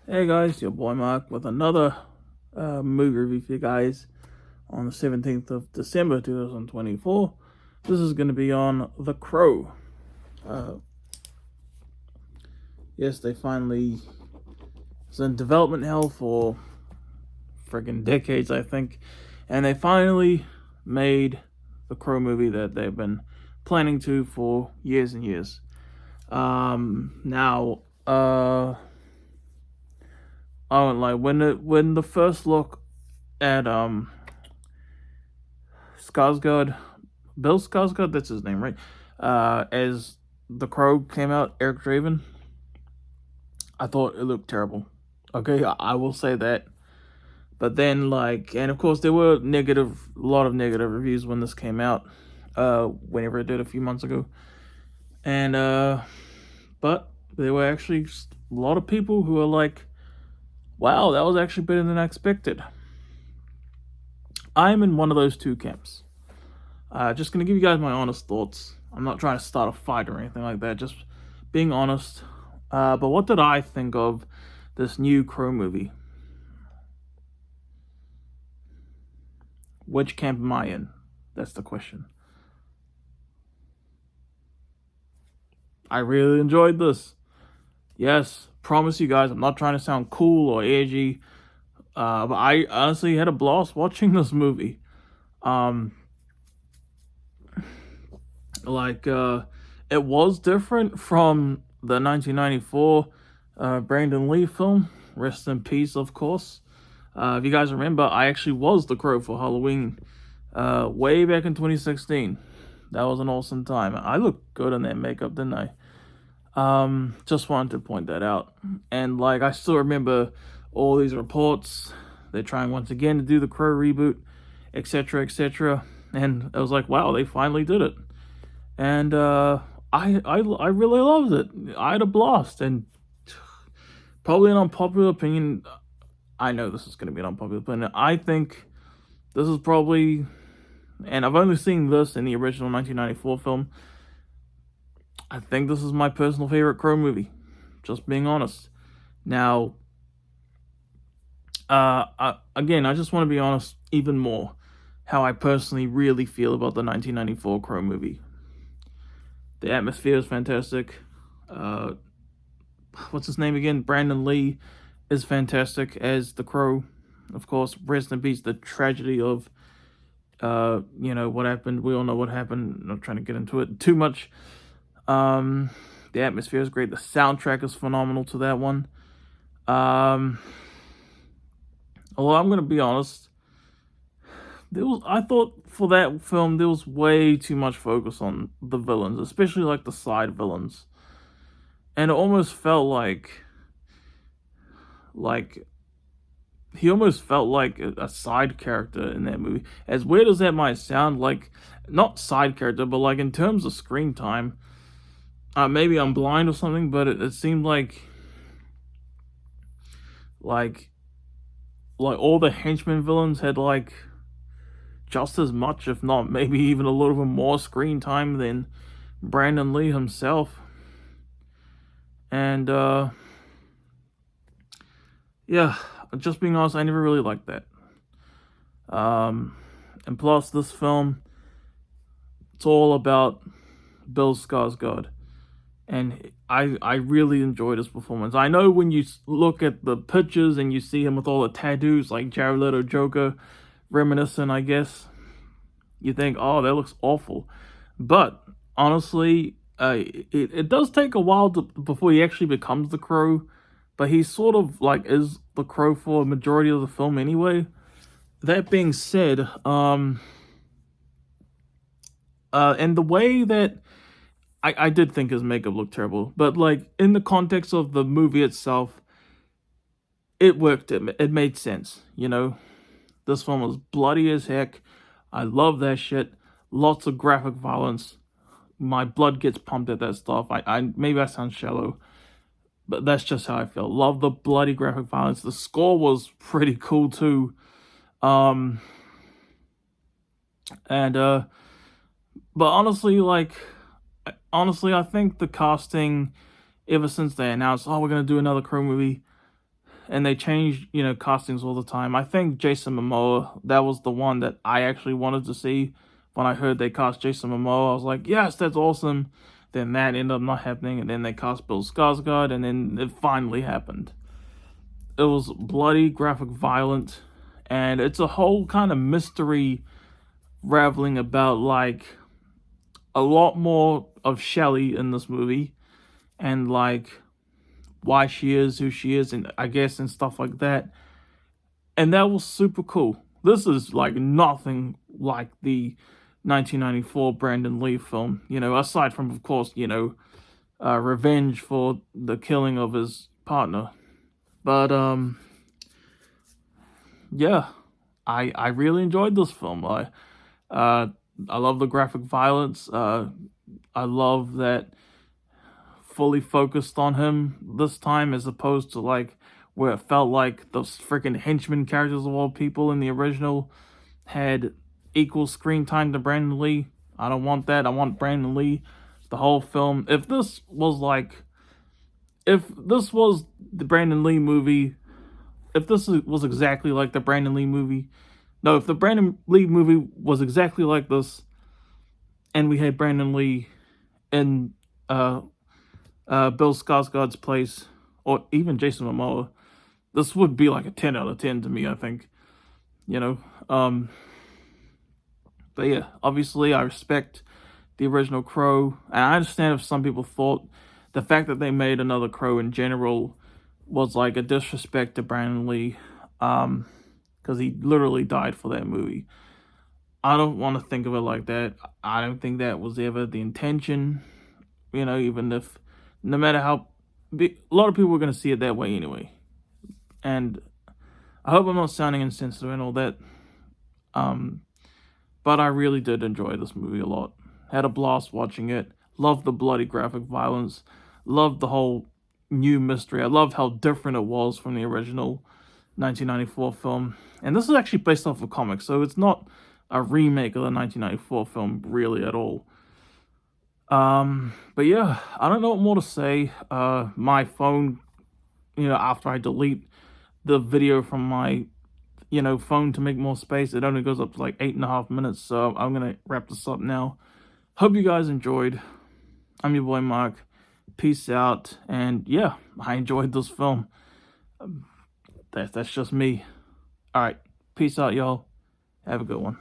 Hey guys, your boy Mark with another movie review for you guys on the 17th of December 2024. This is going to be on The Crow. Uh, yes, they finally. It's in development hell for friggin' decades, I think, and they finally made The Crow movie that they've been planning to for years and years. Now, oh, like when the first look at Skarsgård, Bill Skarsgård, that's his name, right? As the Crow came out, Eric Draven, I thought it looked terrible. Okay, I will say that. But then, and of course, there were a lot of negative reviews when this came out, whenever it did a few months ago, and but there were actually a lot of people who were like, "Wow, that was actually better than I expected." I'm in one of those two camps. Just gonna give you guys my honest thoughts. I'm not trying to start a fight or anything like that. Just being honest. But what did I think of this new Crow movie? Which camp am I in? That's the question. I really enjoyed this. Yes, promise you guys, I'm not trying to sound cool or edgy. But I honestly had a blast watching this movie. It was different from the 1994 Brandon Lee film. Rest in peace, of course. If you guys remember, I actually was the Crow for Halloween way back in 2016. That was an awesome time. I looked good in that makeup, didn't I? Just wanted to point that out. And I still remember all these reports. They're trying once again to do the Crow reboot, etc., etc. And I was like, wow, they finally did it. And I really loved it. I had a blast, and probably an unpopular opinion. I know this is going to be an unpopular opinion. I think this is probably, and I've only seen this in the original 1994 film. I think this is my personal favorite Crow movie. Just being honest. Now, again, I just want to be honest even more. How I personally really feel about the 1994 Crow movie. The atmosphere is fantastic. What's his name again? Brandon Lee is fantastic as the Crow. Of course, rest in peace, the tragedy of, what happened. We all know what happened. I'm not trying to get into it too much. The atmosphere is great. The soundtrack is phenomenal to that one. Although I'm going to be honest, I thought for that film there was way too much focus on the villains, especially the side villains, and it almost felt like he almost felt like a side character in that movie. As weird as that might sound, not side character, but in terms of screen time, maybe I'm blind or something, but it seemed like all the henchman villains had just as much, if not maybe even a little bit more screen time than Brandon Lee himself. And yeah, just being honest, I never really liked that. And plus, this film, it's all about Bill Skarsgård, and I really enjoyed his performance. I know when you look at the pictures and you see him with all the tattoos, like Jared Leto Joker, reminiscent, I guess, you think, oh, that looks awful. But honestly, it does take a while before he actually becomes the Crow. But he sort of is the Crow for a majority of the film anyway. That being said, and the way that I did think his makeup looked terrible, but in the context of the movie itself, it worked. It made sense, This film was bloody as heck. I love that shit. Lots of graphic violence. My blood gets pumped at that stuff. Maybe I sound shallow, but that's just how I feel. Love the bloody graphic violence. The score was pretty cool too. But honestly, I think the casting, ever since they announced, oh, we're gonna do another Crow movie, and they change, castings all the time. I think Jason Momoa, that was the one that I actually wanted to see. When I heard they cast Jason Momoa, I was like, yes, that's awesome. Then that ended up not happening, and then they cast Bill Skarsgård, and then it finally happened. It was bloody, graphic, violent, and it's a whole kind of mystery raveling about, like, a lot more of Shelley in this movie, and, like, why she is who she is, and I guess, and stuff like that. And that was super cool. This is like nothing like the 1994 Brandon Lee film, aside from, of course, revenge for the killing of his partner. But yeah, I really enjoyed this film. I love the graphic violence. I love that fully focused on him this time, as opposed to like where it felt like those freaking henchman characters of all people in the original had equal screen time to Brandon Lee. I don't want that. I want Brandon Lee the whole film. If this was the Brandon Lee movie, if this was exactly like the Brandon Lee movie, no, if the Brandon Lee movie was exactly like this, and we had Brandon Lee in Bill Skarsgård's place, or even Jason Momoa, this would be like a 10 out of 10 to me, I think. But yeah, obviously I respect the original Crow, and I understand if some people thought the fact that they made another Crow in general was like a disrespect to Brandon Lee, because he literally died for that movie. I don't want to think of it like that. I don't think that was ever the intention, even if, no matter how big, a lot of people were going to see it that way anyway. And I hope I'm not sounding insensitive and all that. But I really did enjoy this movie a lot. Had a blast watching it. Loved the bloody graphic violence. Loved the whole new mystery. I loved how different it was from the original 1994 film. And this is actually based off a comic, so it's not a remake of the 1994 film really at all. But yeah, I don't know what more to say. My phone, after I delete the video from my phone to make more space, it only goes up to like 8.5 minutes, so I'm gonna wrap this up now. Hope you guys enjoyed. I'm your boy Mark. Peace out, and yeah, I enjoyed this film. That's just me. All right, peace out, y'all. Have a good one.